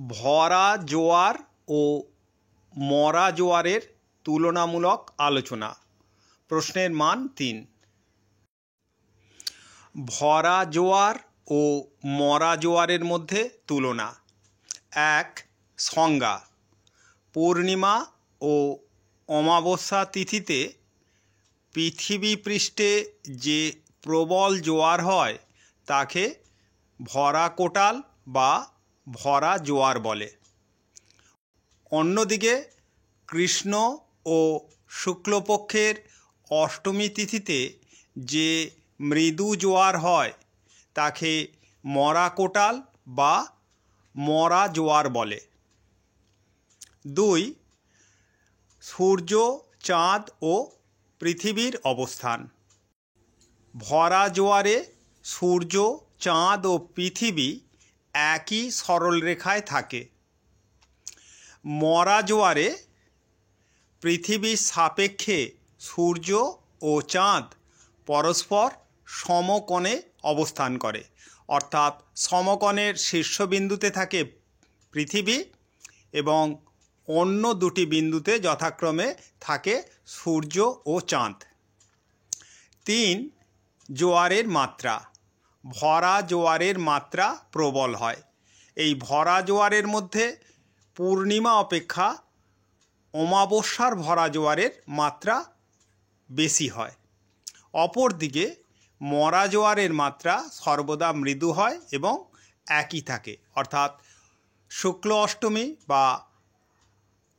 ভরা জোয়ার ও মরা জোয়ারের তুলনামূলক আলোচনা। প্রশ্নের মান 3। ভরা জোয়ার ও মরা জোয়ারের মধ্যে তুলনা। 1. সংজ্ঞা: পূর্ণিমা ও অমাবস্যা তিথিতে পৃথিবী পৃষ্ঠে যে প্রবল জোয়ার হয় তাকে ভরা কোটাল বা ভরা জোয়ার বলে। অন্যদিকে কৃষ্ণ ও শুক্লপক্ষের অষ্টমী তিথিতে যে মৃদু জোয়ার হয় তাকে মরা কোটাল বা মরা জোয়ার বলে। 2. সূর্য, চাঁদ ও পৃথিবীর অবস্থান। ভরা জোয়ারে সূর্য, চাঁদ ও পৃথিবী একই সরলরেখায় থাকে। মরা জোয়ারে পৃথিবীর সাপেক্ষে সূর্য ও চাঁদ পরস্পর সমকোণে অবস্থান করে, অর্থাৎ সমকোণের শীর্ষবিন্দুতে থাকে পৃথিবী এবং অন্য দুটি বিন্দুতে যথাক্রমে থাকে সূর্য ও চাঁদ। 3. জোয়ারের মাত্রা। ভরা জোয়ারের মাত্রা প্রবল হয়। এই ভরা জোয়ারের মধ্যে পূর্ণিমা অপেক্ষা অমাবস্যার ভরা জোয়ারের মাত্রা বেশি হয়। অপরদিকে মরা জোয়ারের মাত্রা সর্বদা মৃদু হয় এবং একই থাকে, অর্থাৎ শুক্ল অষ্টমী বা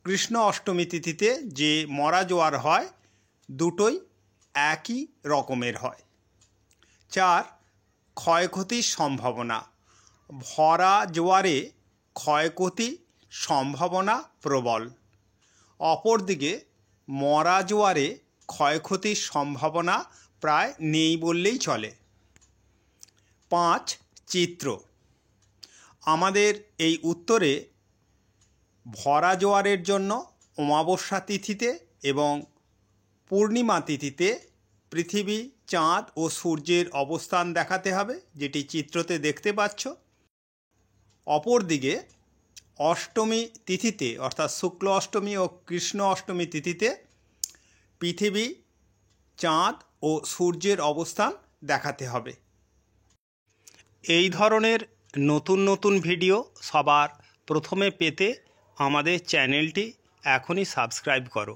কৃষ্ণ অষ্টমী তিথিতে যে মরা জোয়ার হয় দুটোই একই রকমের হয়। 4. ক্ষয়ক্ষতির সম্ভাবনা। ভরা জোয়ারে ক্ষয়ক্ষতির সম্ভাবনা প্রবল। অপরদিকে মরা জোয়ারে ক্ষয়ক্ষতির সম্ভাবনা প্রায় নেই বললেই চলে। 5. চিত্র। আমাদের এই উত্তরে ভরা জোয়ারের জন্য অমাবস্যা তিথিতে এবং পূর্ণিমা তিথিতে পৃথিবী, চাঁদ ও সূর্যের অবস্থান দেখাতে হবে, যেটি চিত্রতে দেখতে পাচ্ছ। অপরদিকে অষ্টমী তিথিতে অর্থাৎ শুক্ল অষ্টমী ও কৃষ্ণ অষ্টমী তিথিতে পৃথিবী, চাঁদ ও সূর্যের অবস্থান দেখাতে হবে। এই ধরনের নতুন নতুন ভিডিও সবার প্রথমে পেতে আমাদের চ্যানেলটি এখনই সাবস্ক্রাইব করো।